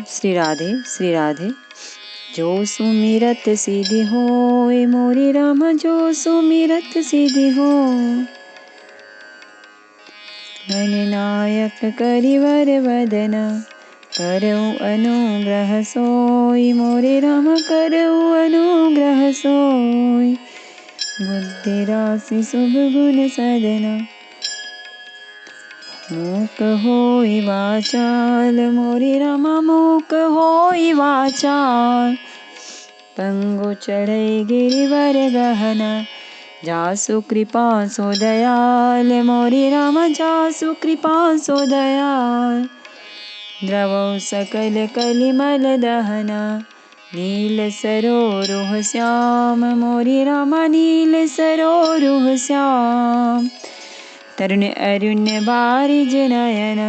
श्री राधे श्री राधे। जो सुमिरत सिद्धि होय मोरे राम, जो सुमिरत सिद्धि होय। गणनायक करिवर वदन, करऊ अनुग्रह सोय मोरे राम, करऊ अनुग्रह सोय। बुद्धि राशि शुभ गुण सदना, मूक होई वाचाल मोरे रामा, मूक होई वाचाल। पंगु चढ़ई गिरिवर गहना, जासु कृपा सो दयाल मोरे रामा, जासु कृपा सो दयाल। द्रवौ सकल कलिमल दहना, नील सरोरुह श्याम मोरे रामा, नील सरोरुह श्याम। तरुण अरुण बारिज नयन,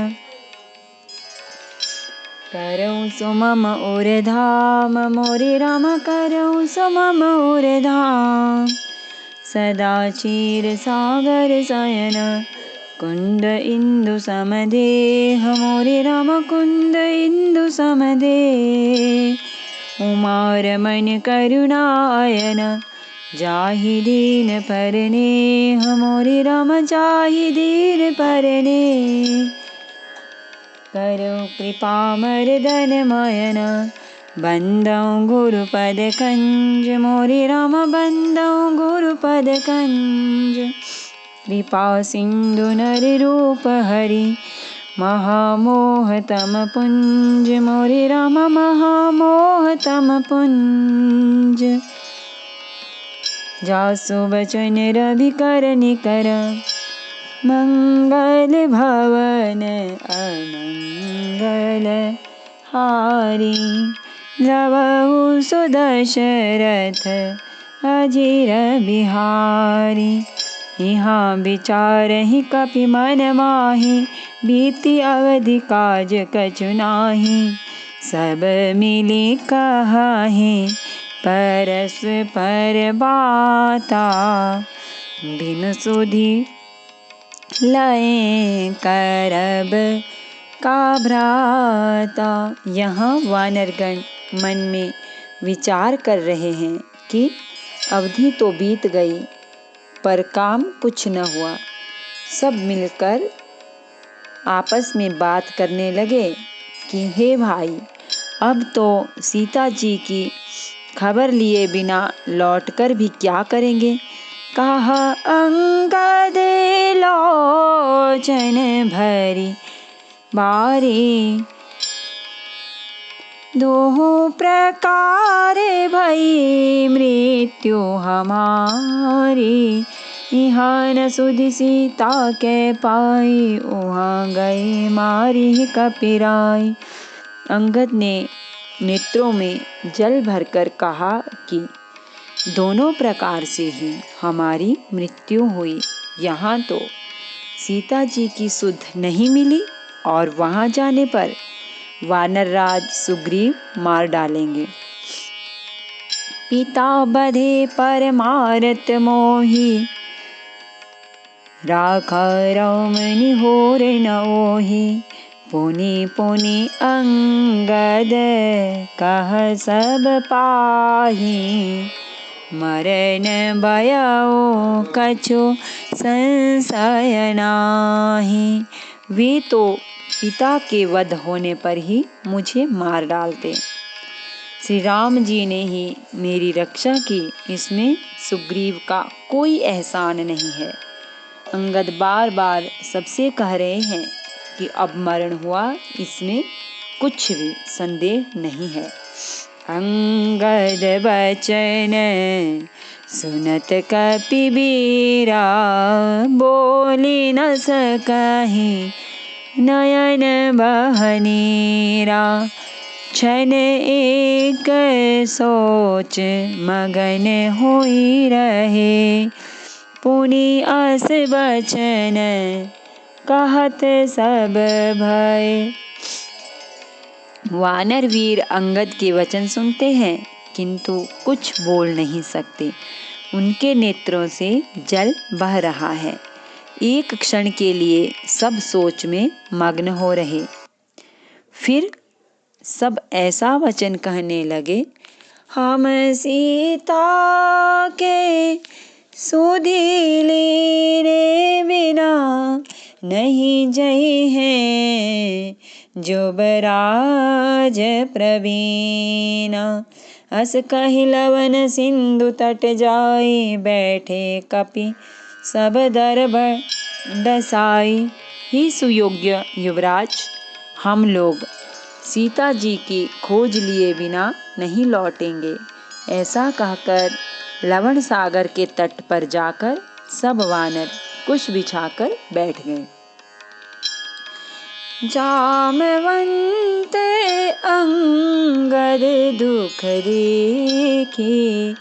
करऊ सो मम उर धाम मोरे राम, करऊ सो मम उर धाम। सदा क्षीर सागर शयन, कुंद इंदु समदेह मोरे राम, कुंद इंदु समदेह। उमा रमन करुणायन, जाहि दीन परनेह मोरे राम, जाहि दीन परनेह। करऊ कृपा मर्दन मयन, बंदौ गुरुपद कंज मोरे राम, बंदौ गुरुपद कंज। कृपा सिंधु नर रूप हरि, महामोह तम पुंज मोरे राम, महामोह तम पुंज। जासु बचन रवि कर निकर, मंगल भवन अमंगल हारी। द्रवहु सो दशरथ अजिर बिहारी। यहाँ विचारहि कपि मन माहि, बीती अवधि काज कछु नाहि। सब मिली कहाहि परस्पर बाता, बिनु सुधि लय करब का भ्राता। यहाँ वानरगण मन में विचार कर रहे हैं कि अवधि तो बीत गई पर काम कुछ न हुआ। सब मिलकर आपस में बात करने लगे कि हे भाई, अब तो सीता जी की खबर लिए बिना लौटकर भी क्या करेंगे। कहा अंगद लोचन भरी बारी, दोहों प्रकार भई मृत्यु हमारी। यहाँ न सुधि सीता के पाई, उहाँ गए मारी कपिराई। अंगद ने नेत्रों में जल भरकर कहा कि दोनों प्रकार से ही हमारी मृत्यु हुई। यहाँ तो सीता जी की सुध नहीं मिली और वहाँ जाने पर वानरराज सुग्रीव मार डालेंगे। पिता बधे पर मारत मोही, राखा राम निहोर न ओही। पुनि पुनि अंगद कह सब पाही, मरन भयउ कछु संशय नाहि। वे तो पिता के वध होने पर ही मुझे मार डालते। श्री राम जी ने ही मेरी रक्षा की, इसमें सुग्रीव का कोई एहसान नहीं है। अंगद बार बार सबसे कह रहे हैं कि अब मरण हुआ, इसमें कुछ भी संदेह नहीं है। अंगद बचन सुनत कपिबीरा, बोली न सकहि नयन बहनीरा। क्षण एक सोच मगन होई रहे, पुनि अस बचन कहत सब भय। वानर वीर अंगद के वचन सुनते हैं किंतु कुछ बोल नहीं सकते। उनके नेत्रों से जल बह रहा है। एक क्षण के लिए सब सोच में मग्न हो रहे। फिर सब ऐसा वचन कहने लगे, हम सीता के सुधि लेने बिना नहीं जई हैं युवराज प्रवीणा। अस कहि लवन सिंधु तट जाई, बैठे कपि सब दर्भ डसाई। ही सुयोग्य युवराज, हम लोग सीता जी की खोज लिए बिना नहीं लौटेंगे। ऐसा कहकर लवण सागर के तट पर जाकर सब वानर कुश बिछाकर बैठ गए। जामवंत अंगद दुख देखी,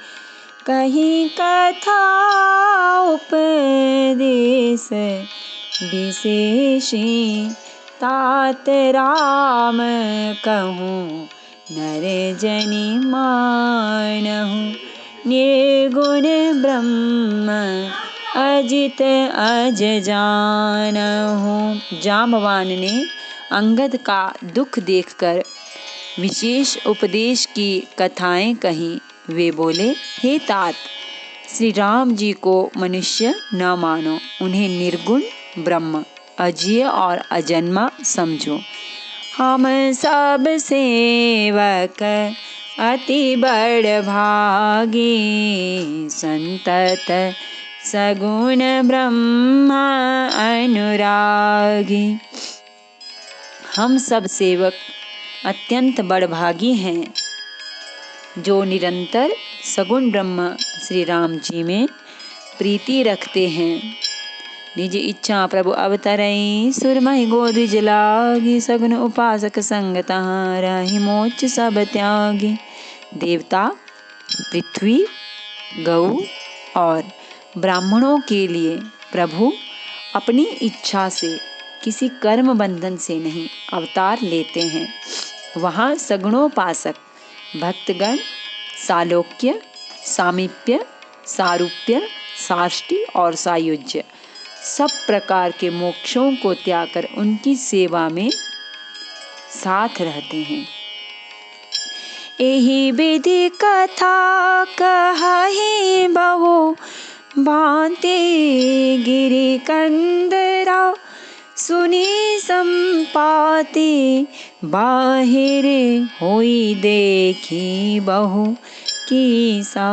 कहीं कथा उपदेश विशेषी। तात राम कहूँ नर जनि मानहु, निर्गुण ब्रह्म अजित अज जानहु। जामवान ने अंगद का दुख देखकर विशेष उपदेश की कथाएं कहीं। वे बोले, हे तात, श्री राम जी को मनुष्य न मानो, उन्हें निर्गुण ब्रह्म, अजेय और अजन्मा समझो। हम सब सेवक अति बड़ भागी, संतत सगुण ब्रह्म अनुरागी। हम सब सेवक अत्यंत बड़भागी हैं, जो निरंतर सगुण ब्रह्म श्री राम जी में प्रीति रखते हैं। निज इच्छा प्रभु अवतरई, सुरमहि गोदिज लागी। सगुन उपासक संग तहाँ रहि, मोक्ष सब त्यागी। देवता, पृथ्वी, गौ और ब्राह्मणों के लिए प्रभु अपनी इच्छा से, किसी कर्म बंधन से नहीं अवतार लेते हैं। वहाँ सगुणोपासक भक्तगण सालोक्य, सामीप्य, सारूप्य, साष्टी और सायुज्य सब प्रकार के मोक्षों को त्याग कर उनकी सेवा में साथ रहते हैं। एहि विधि कथा कहि बहु, भांति गिरि कंदरा। सुनी संपाति बाहिर, होई देखी बहु कीसा।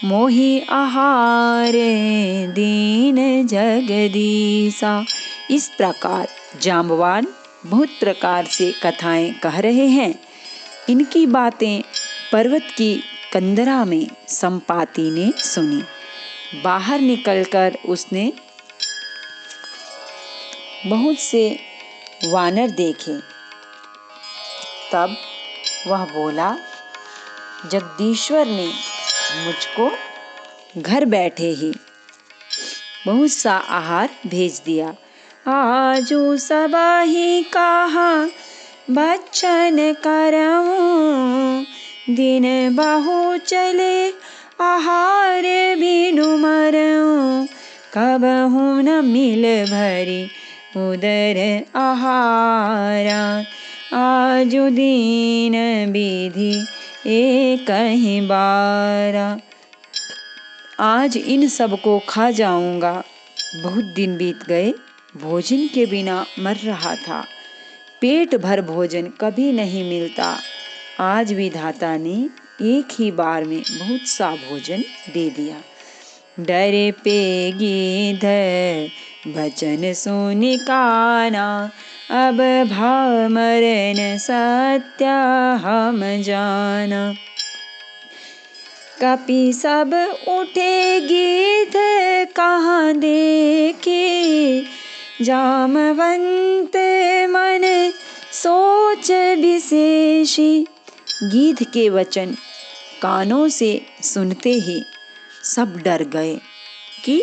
मोहि आहार दीन जगदीसा। इस प्रकार जाम्बवान बहुत प्रकार से कथाएं कह रहे हैं। इनकी बातें पर्वत की कंदरा में संपाति ने सुनी। बाहर निकलकर उसने बहुत से वानर देखे। तब वह बोला, जगदीश्वर ने मुझको घर बैठे ही बहुत सा आहार भेज दिया। आजू सबहि कहा बच्चन करऊं, दिन बहु चले आहार बिनु मरऊं। कबहु न मिल भरी उदर आहारा, आजु दीन विधि एक ही बारा। आज इन सबको खा जाऊंगा। बहुत दिन बीत गए, भोजन के बिना मर रहा था। पेट भर भोजन कभी नहीं मिलता। आज विधाता ने एक ही बार में बहुत सा भोजन दे दिया। डरे पे गिध वचन सुनि काना, अब भाव मरण सत्य हम जाना। कपि सब उठे गिध कहाँ देखे, जामवंत मन सोच विशेषी। गीध के वचन कानों से सुनते ही सब डर गए कि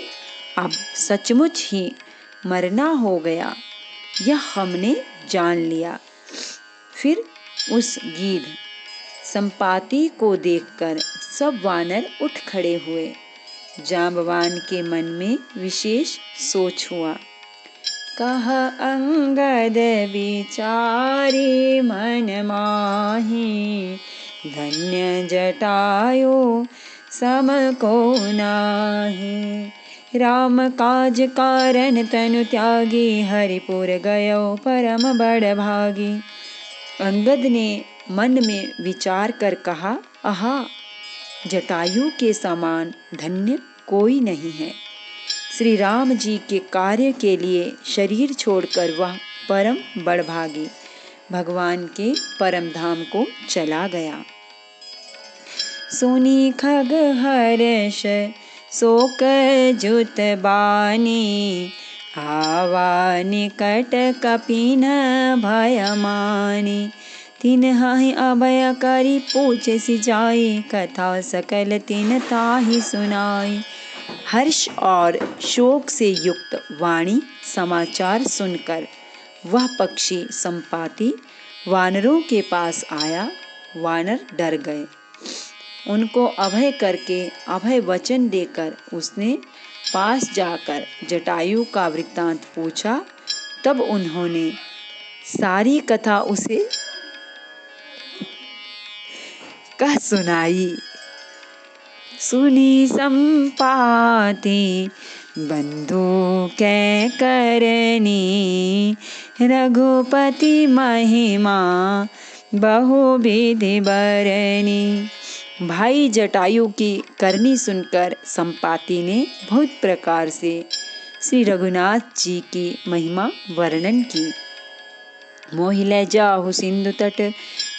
अब सचमुच ही मरना हो गया, यह हमने जान लिया। फिर उस गीध संपाति को देखकर सब वानर उठ खड़े हुए। जांबवान के मन में विशेष सोच हुआ। कह अंगद विचारी मन माही, धन्य जटायु सम को नाही। राम काज कारण तनु त्यागी, हरिपुर गयो परम बड़ भागी। अंगद ने मन में विचार कर कहा, आहा, जटायु के समान धन्य कोई नहीं है। श्री राम जी के कार्य के लिए शरीर छोड़कर वह परम बड़भागी भगवान के परम धाम को चला गया। सुनी खग हर्ष शोक जुत बानी, आवा निकट कपिन भय मानी। तिन्हि अभय करि पूछे सिजाई, कथा सकल तिन ताहि सुनाई। हर्ष और शोक से युक्त वाणी समाचार सुनकर वह पक्षी संपाति वानरों के पास आया। वानर डर गए। उनको अभय करके अभय वचन देकर उसने पास जाकर जटायु का वृत्तांत पूछा। तब उन्होंने सारी कथा उसे कह सुनाई। सुनी संपाति बंधु कै करनी, रघुपति महिमा बहु विधि बरनी। भाई जटायु की करनी सुनकर संपाति ने बहुत प्रकार से श्री रघुनाथ जी की महिमा वर्णन की। मोहि लै जाहु सिंधु तट,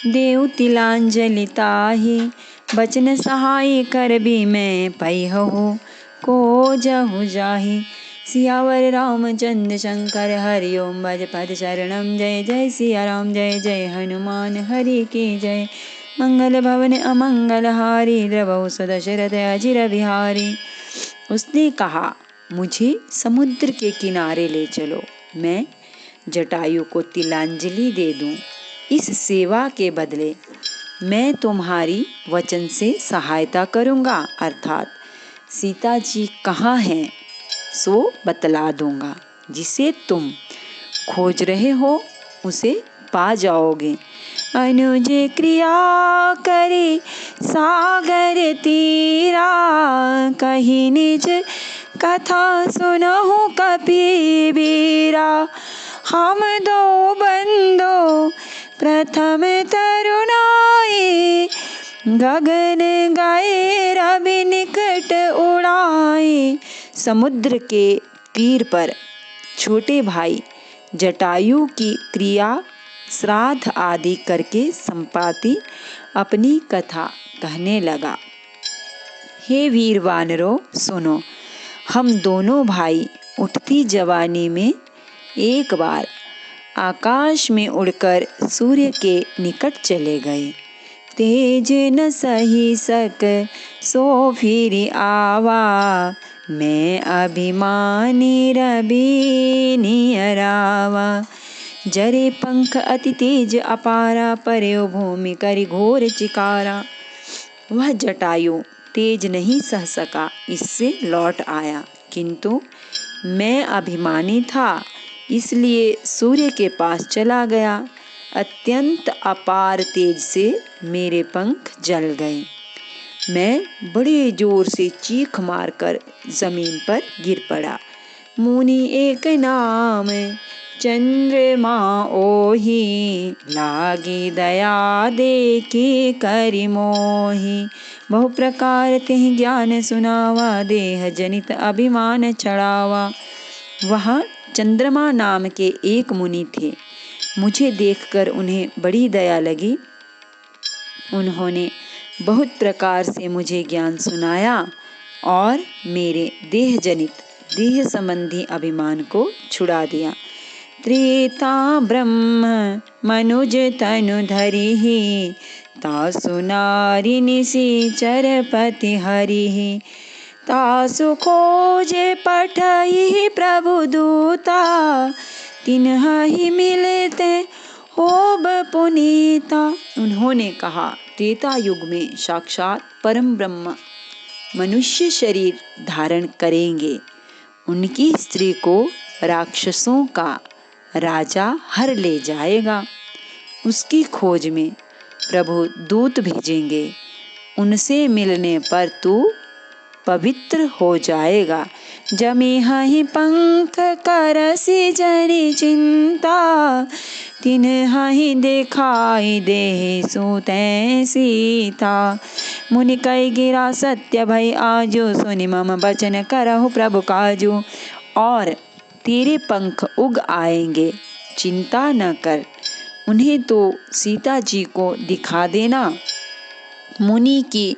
देउ तिलांजलि ताहि। बचन सहाय कर भी मैं पैहु, को जहु जाहि। सियावर रामचंद्र शंकर हरि ओम भज पद शरणम। जय जय सिया राम जय जय हनुमान हरि की जय। मंगल भवन अमंगल हारी, द्रवहु सुदशरथ अजिर बिहारी। उसने कहा, मुझे समुद्र के किनारे ले चलो, मैं जटायु को तिलांजलि दे दूं। इस सेवा के बदले मैं तुम्हारी वचन से सहायता करूंगा, अर्थात सीता जी कहाँ हैं सो बतला दूंगा। जिसे तुम खोज रहे हो उसे पा जाओगे। अनुज क्रिया करे सागर तीरा, कही निज कथा सुनहु कपिबीरा। हम दो बंदो प्रथम तरुणाए, गगन गए रवि निकट उड़ाए। समुद्र के तीर पर छोटे भाई जटायु की क्रिया श्राद्ध आदि करके संपाति अपनी कथा कहने लगा। हे वीर वानरों सुनो, हम दोनों भाई उठती जवानी में एक बार आकाश में उड़कर सूर्य के निकट चले गए। तेज न सही सक सो फिर आवा, मैं अभिमानी रवि नियरावा। जरे पंख अति तेज अपारा, पर्यो भूमि करि घोर चिकारा। वह जटायु तेज नहीं सह सका, इससे लौट आया, किंतु मैं अभिमानी था इसलिए सूर्य के पास चला गया। अत्यंत अपार तेज से मेरे पंख जल गए। मैं बड़े जोर से चीख मारकर जमीन पर गिर पड़ा। मुनि एक नाम चंद्रमा ओहि, लागी दया देखी करि मोहि। बहु प्रकार तेहि ज्ञान सुनावा, देह जनित अभिमान चढ़ावा। वहाँ चंद्रमा नाम के एक मुनि थे। मुझे देखकर उन्हें बड़ी दया लगी। उन्होंने बहुत प्रकार से मुझे ज्ञान सुनाया और मेरे देह जनित देह संबंधी अभिमान को छुड़ा दिया। त्रेता ब्रह्म मनुज तनु धरिहि, तासु नारी निशिचर पति हरिहि। तासु खोजे पठहि प्रभु दूता, तिन्हि मिलते होब पुनीता। उन्होंने कहा, त्रेता युग में साक्षात परम ब्रह्म मनुष्य शरीर धारण करेंगे। उनकी स्त्री को राक्षसों का राजा हर ले जाएगा। उसकी खोज में प्रभु दूत भेजेंगे। उनसे मिलने पर तू पवित्र हो जाएगा। जमे हहि पंख करसी जनि चिंता, तिन हहि देखाई देहि सुतै सीता। मुनि कई गिरा सत्य भई आजो, सुनि मम बचन करहु प्रभु काजू। और तेरे पंख उग आएंगे, चिंता न कर, उन्हें तो सीता जी को दिखा देना। मुनि की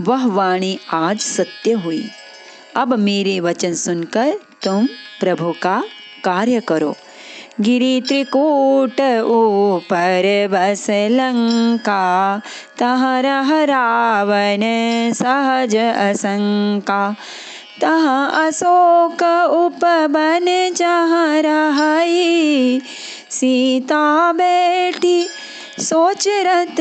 वह वाणी आज सत्य हुई। अब मेरे वचन सुनकर तुम प्रभु का कार्य करो। गिरि त्रिकूट ऊपर बस लंका, तहाँ रह रावण सहज असंका। तहाँ अशोक उपवन जहाँ रहाई, सीता बैठी सोच रत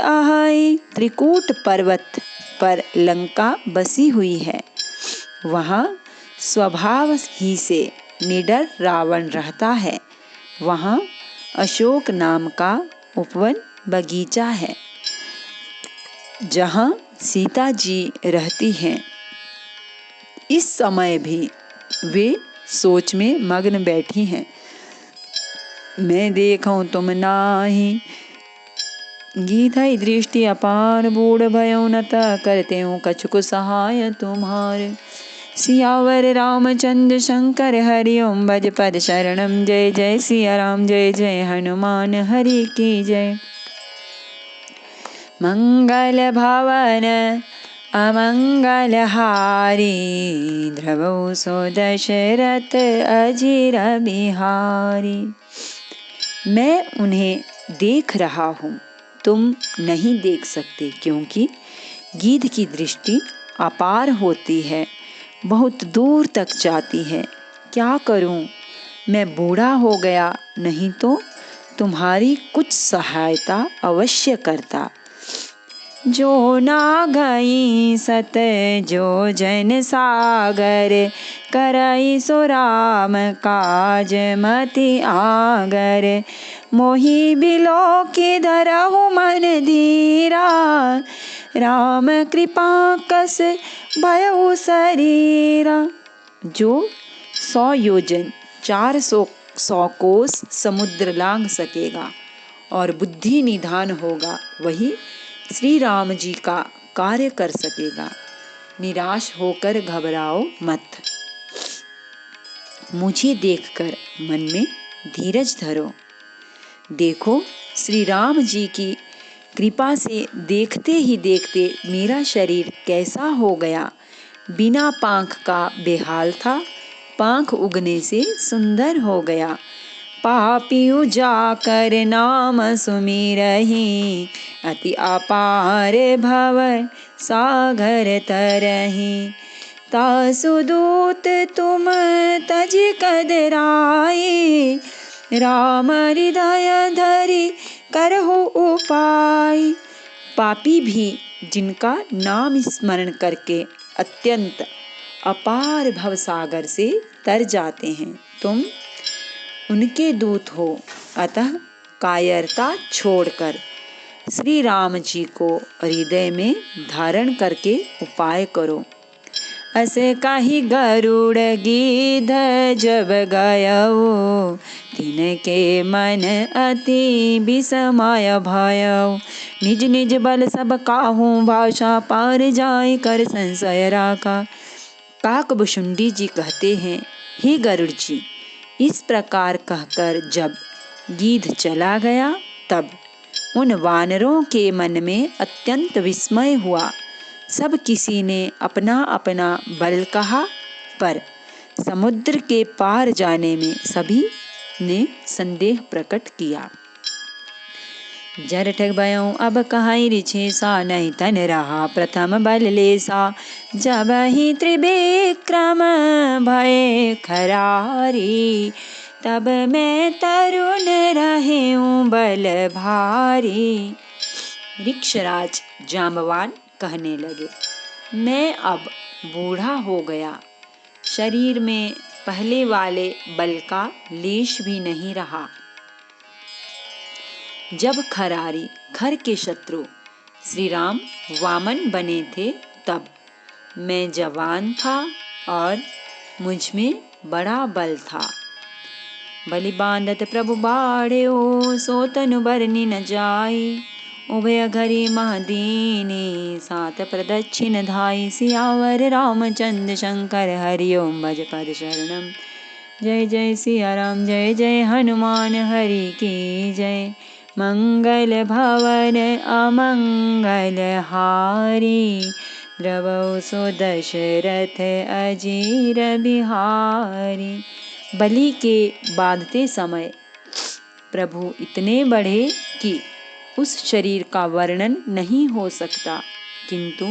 आहाई। त्रिकूट पर्वत पर लंका बसी हुई है। वहाँ स्वभाव ही से निडर रावण रहता है। वहाँ अशोक नाम का उपवन बगीचा है, जहाँ सीता जी रहती हैं। इस समय भी वे सोच में मग्न बैठी हैं। मैं देखूं तुम नाही, गीधई दृष्टि अपार। बूढ़ भयो न त करते हूँ कछुक सहाय तुम्हारे। सियावर रामचंद्र शंकर हरि ओम, भज पद शरणम। जय जय सिया राम, जय जय हनुमान हरि की जय। मंगल भवन अमंगल हारी, ध्रुवौ सो दशरथ अजिर बिहारी। मैं उन्हें देख रहा हूँ, तुम नहीं देख सकते, क्योंकि गीध की दृष्टि अपार होती है, बहुत दूर तक जाती है। क्या करूं, मैं बूढ़ा हो गया, नहीं तो तुम्हारी कुछ सहायता अवश्य करता। जो ना गई सत जो जन सागर, करई सो राम काज मति आगर। मोहि बिलो के धरहु मन धीरा, राम कृपा कस भयउ शरीरा। जो 100 योजन 400 कोस समुद्र लांघ सकेगा और बुद्धि निधान होगा, वही श्री राम जी का कार्य कर सकेगा। निराश होकर घबराओ मत, मुझे देखकर मन में धीरज धरो। देखो, श्री राम जी की कृपा से देखते ही देखते मेरा शरीर कैसा हो गया। बिना पांख का बेहाल था, पांख उगने से सुंदर हो गया। पापियु जाकर नाम सुमिरहि, अति अपार भव सागर तरहि। तासु दूत तुम तज कदराई, राम हृदय धरि करहु उपाय। पापी भी जिनका नाम स्मरण करके अत्यंत अपार भवसागर से तर जाते हैं, तुम उनके दूत हो। अतः कायरता छोड़कर श्री राम जी को हृदय में धारण करके उपाय करो। असे काही गरुड़ गीध जब गयो, तिनके मन अति विस्मय भयो। निज निज बल सब काहू भाषा, पार जाय कर संशय राखा। काकभुशुंडी जी कहते हैं, हे गरुड़ जी, इस प्रकार कहकर जब गीध चला गया, तब उन वानरों के मन में अत्यंत विस्मय हुआ। सब किसी ने अपना अपना बल कहा, पर समुद्र के पार जाने में सभी ने संदेह प्रकट किया। जरठक भयो अब कहाई रिछेसा, नहीं तन रहा प्रथम बल लेसा। जब ही त्रिविक्रम भय खरारी, तब मैं तरुण रहूं बल भारी। वृक्षराज जाम्बवान कहने लगे, मैं अब बूढ़ा हो गया, शरीर में पहले वाले बल का लेश भी नहीं रहा। जब खरारी खर के शत्रु श्री राम वामन बने थे तब मैं जवान था और मुझ में बड़ा बल था। बलि बांधत प्रभु बाढ़ो सो तनु बरनी न जाई, उभय घरी महदीनी सात प्रदक्षिण धाई। सियावर रामचंद्र शंकर हरिओम भज पद शरणम। जय जय सिया राम जय जय हनुमान हरि की जय। मंगल भवन अमंगल हारी, द्रवौ सो दशरथ अजीर बिहारी। बलि के बांधते समय प्रभु इतने बढ़े कि उस शरीर का वर्णन नहीं हो सकता, किंतु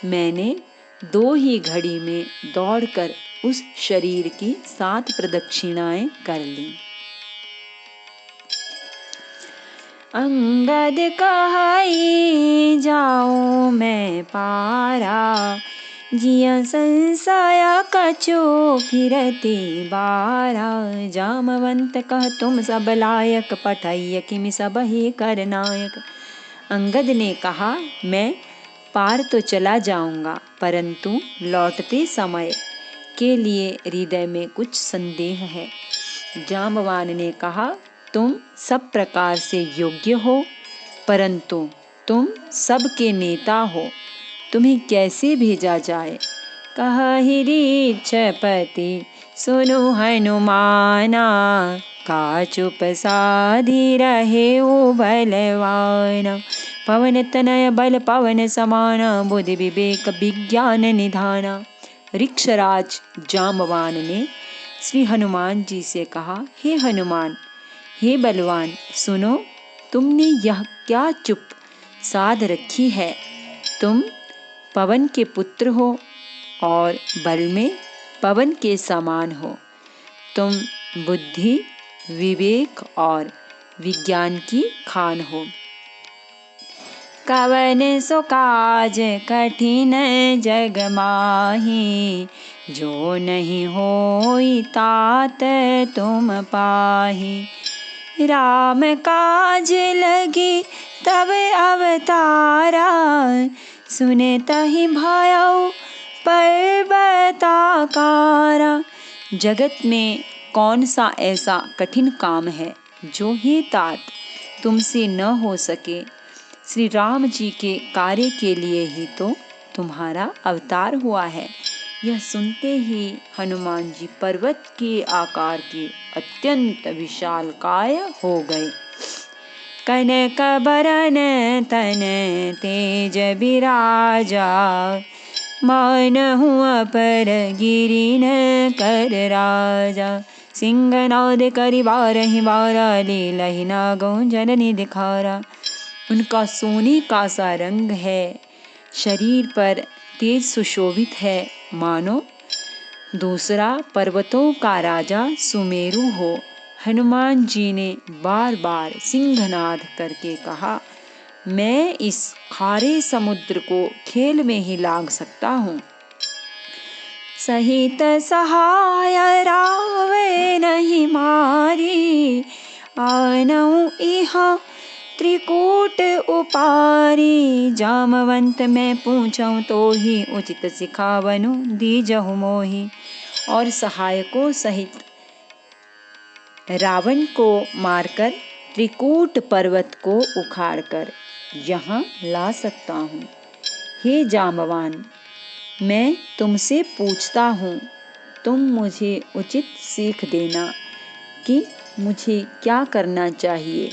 मैंने 2 ही घड़ी में दौड़कर उस शरीर की 7 प्रदक्षिणाएं कर ली। अंगद कहाई जाओ मैं पारा, जिया संसाया कछो फिरती बारा। जामवंत कह तुम सब लायक, पठैय किमि सब ही कर नायक। अंगद ने कहा, मैं पार तो चला जाऊंगा, परंतु लौटते समय के लिए हृदय में कुछ संदेह है। जामवान ने कहा, तुम सब प्रकार से योग्य हो, परंतु तुम सबके नेता हो, तुम्हें कैसे भेजा जाए। कहि रीक्षपति सुनु हनुमाना, का चुप साधी रहे ओ बलवाना। पवन तनय बल पवन समाना, बुद्धि विवेक विज्ञान निधाना। ऋक्षराज जामवान ने श्री हनुमान जी से कहा, हे हनुमान, हे बलवान, सुनो, तुमने यह क्या चुप साध रखी है। तुम पवन के पुत्र हो और बल में पवन के समान हो। तुम बुद्धि, विवेक और विज्ञान की खान हो। कवन सो काज कठिन जग माही, जो नहीं होई तात तुम पाही। राम काज लगी तब अवतारा, सुने तहि भयउ पर्वताकारा। जगत में कौन सा ऐसा कठिन काम है जो हे तात तुमसे न हो सके। श्री राम जी के कार्य के लिए ही तो तुम्हारा अवतार हुआ है। यह सुनते ही हनुमान जी पर्वत के आकार के अत्यंत विशालकाय हो गए। कनक बरन तन तेज बिराजा, मानहु अपर गिरि न कर राजा। सिंहनाद करि बारहि बारा, लीलहि नागौ जननी दिखारा। उनका सोने का सा रंग है, शरीर पर तेज सुशोभित है, मानो दूसरा पर्वतों का राजा सुमेरु हो। हनुमान जी ने बार बार सिंहनाद करके कहा, मैं इस खारे समुद्र को खेल में ही लांघ सकता हूँ। सहित सहाय रावे नहीं मारी, आनऊ इहाँ त्रिकूट उपारी। जामवंत मैं पूछऊं तो ही, उचित सिखावनु दीजहु मोहि। और सहायकों सहित रावण को मारकर त्रिकूट पर्वत को उखाड़कर यहाँ ला सकता हूँ। हे जामवान, मैं तुमसे पूछता हूँ, तुम मुझे उचित सीख देना कि मुझे क्या करना चाहिए।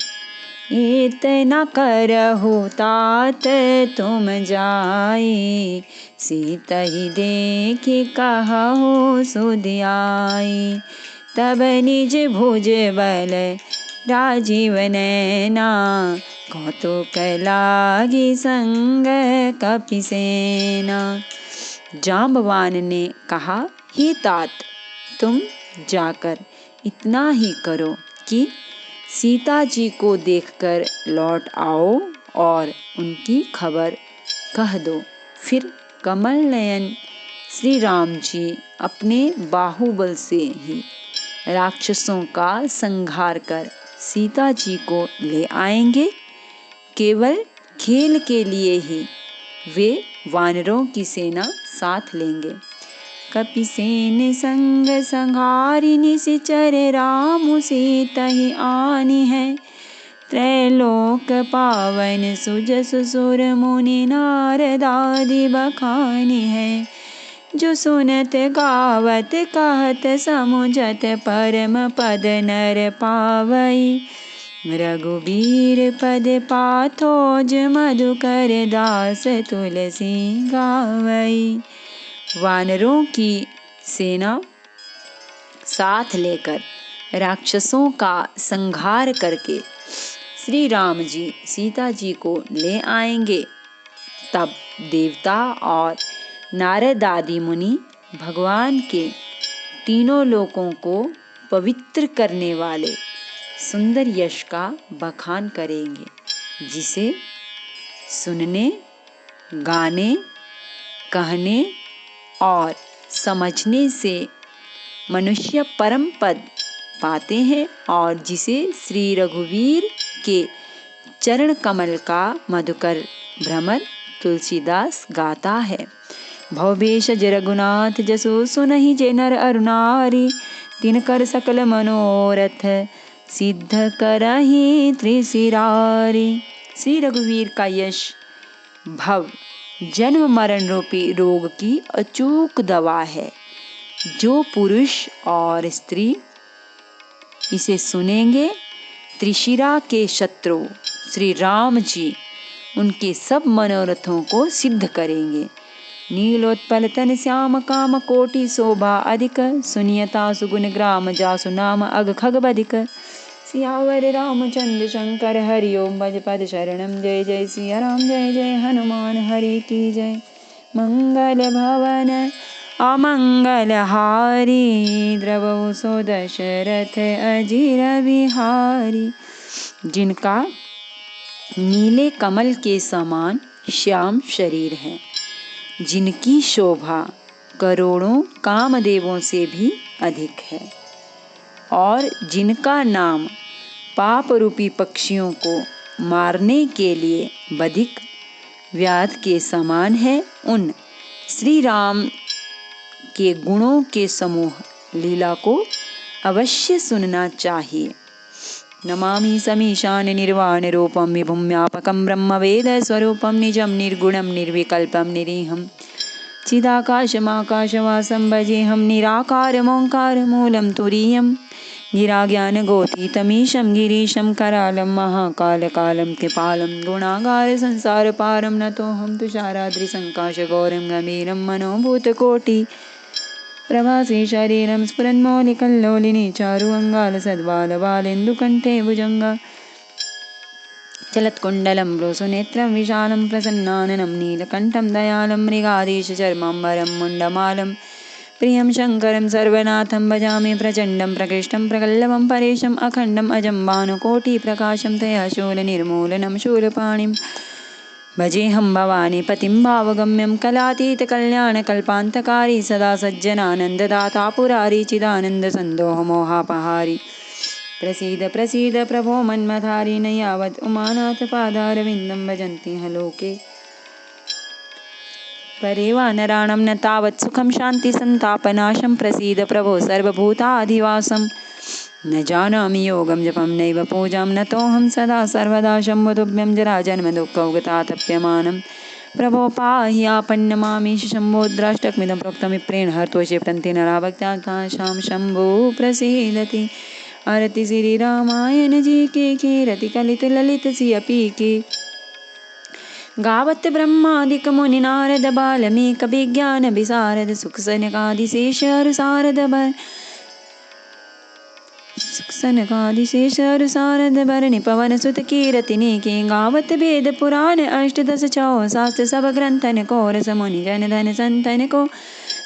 इतना करहु तात तुम जाई, सीतहि देखि कहु सुधियाई। तब निज भुज बल राजीव नैना, कौतुक लागी संग कपिसेना। जाम्बवान ने कहा, हे तात, तुम जाकर इतना ही करो कि सीता जी को देखकर लौट आओ और उनकी खबर कह दो, फिर कमल नयन श्री राम जी अपने बाहुबल से ही राक्षसों का संहार कर सीता जी को ले आएंगे। केवल खेल के लिए ही वे वानरों की सेना साथ लेंगे। कपिसेन संग संहारि निशिचर रामु सीता ही आनी है। त्रैलोक पावन सुजस सुर मुनि नारद आदि बखानी है। जो सुनत गावत कहत समुझत परम पद नर पावई। रघुबीर पद पाथोज मधुकर दास तुलसी गावई। वानरों की सेना साथ लेकर राक्षसों का संहार करके श्री राम जी सीता जी को ले आएंगे। तब देवता और नारद आदि मुनि भगवान के तीनों लोकों को पवित्र करने वाले सुंदर यश का बखान करेंगे, जिसे सुनने, गाने, कहने और समझने से मनुष्य परम पद पाते हैं और जिसे श्री रघुवीर के चरण कमल का मधुकर भ्रमर तुलसीदास गाता है। भवभेश रघुनाथ जसु सुनहि जे नर अरु नारी। तिनकर सकल मनोरथ सिद्ध करहि त्रिशिरारी। श्री रघुवीर का यश भव जन्म मरण रूपी रोग की अचूक दवा है। जो पुरुष और स्त्री इसे सुनेंगे, त्रिशिरा के शत्रु श्री राम जी उनके सब मनोरथों को सिद्ध करेंगे। नीलोत्पल तन श्याम काम कोटि शोभा अधिक। सुनियता सुगुण ग्राम जासु नाम अग खग बधिक। सियावर रामचंद्र शंकर हरि ओम भज पद शरणम। जय जय सिया राम जय जय हनुमान हरि की जय। मंगल भवन अमंगल हारी। द्रवहु सो दशरथ अजीर बिहारी। जिनका नीले कमल के समान श्याम शरीर है, जिनकी शोभा करोड़ों कामदेवों से भी अधिक है और जिनका नाम पाप रूपी पक्षियों को मारने के लिए बधिक व्याध के समान है, उन श्री राम के गुणों के समूह लीला को अवश्य सुनना चाहिए। नमामि समीशान निर्वाण रूपम विभुम व्यापकम ब्रह्म वेद स्वरूपम निजम निर्गुणम निर्विकल्पम निरीहम। चिदाकाशमाकाशवासं भजेऽहं निराकारमोङ्कार मूलं तुरीयं। गिराज्ञानगोथितमीशं गिरीशं करालं महाकालकालं कृपालं। गुणागार संसारपारं नतोऽहं तुषाराद्रिसङ्काशगौरं गम्भीरं मनोभूतकोटि प्रभासे शरीरं स्फुरन्मौलिकल्लोलिनी चारुअङ्गालसद्बालबालेन्दुकण्ठे भुजङ्गा। चलत्कुण्डलं भ्रूसुनेत्रं विशालं प्रसन्नाननं नीलकण्ठं दयालं मृगाधीशचर्माम्बरं मुण्डमालं। प्रियं शङ्करं सर्वनाथं भजामि प्रचण्डं प्रकृष्टं प्रकल्लवं परेशम् अखण्डम् अजं भानुकोटिप्रकाशं तया शूलनिर्मूलनं शूलपाणिं। भजेऽहं भवानीपतिं भावगम्यं कलातीतकल्याणकल्पान्तकारी सदा सज्जनानन्ददाता पुरारी चिदानन्दसन्दोहमोहापहारी। प्रसीद प्रसीद प्रभो मन्मथारी न यावत् उमानाथपादारविन्दं भजन्ति ह लोके। परे वानराणां न तावत् सुखं शान्तिसन्तापनाशं। प्रसीद प्रभो सर्वभूताधिवासं। न जानामि योगं जपं नैव पूजां नतोऽहं सदा सर्वदा शम्भुतुभ्यं जराजन्मदुःखौगतातप्यमानं। प्रभो पाहि आपन्नमामीश शम्भोद्राष्टकमिदं प्रोक्तं विप्रेण हर्तोषे प्रन्ति नरा भक्त्याशां शम्भो प्रसीदति। आरति श्री रामायण जी के रति कलित ललित सियपी के। गावत ब्रह्मादिक मुनि नारद बाल्मीक विज्ञान विशारद सुख सनकादिशेष अरु सारद बर। सनकादिशेष अरु सारद भरनि पवन सुत कीरति नेके। गावत वेद पुराण अष्टदश छौ शास्त्र सब ग्रंथन को। रस मुनि जन धन संतन को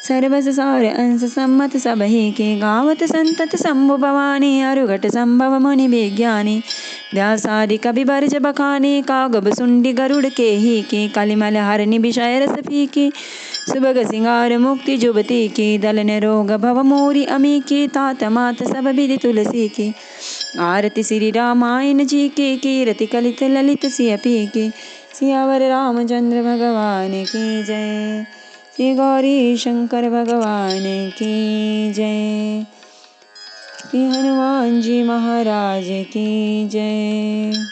सर्वस सार अंश सम्मत सबहि के। गावत संतत शंभु भवानी अरुघट संभव मुनि विज्ञानी। व्यासादि कवि बरज बखाने कागब सुंडी गरुड़ के ही की कालीमल हरनि विषय रस फीकी सुबग सिंगार मुक्ति जुबती की दलन रोग भव मोरी अमी की तात मात सब विधि तुलसी की आरती श्री रामायण जी की कीरति कलित ललित सियपी की सियावर रामचंद्र भगवान की जय। श्री गौरी शंकर भगवान की जय। श्री हनुमान जी महाराज की जय।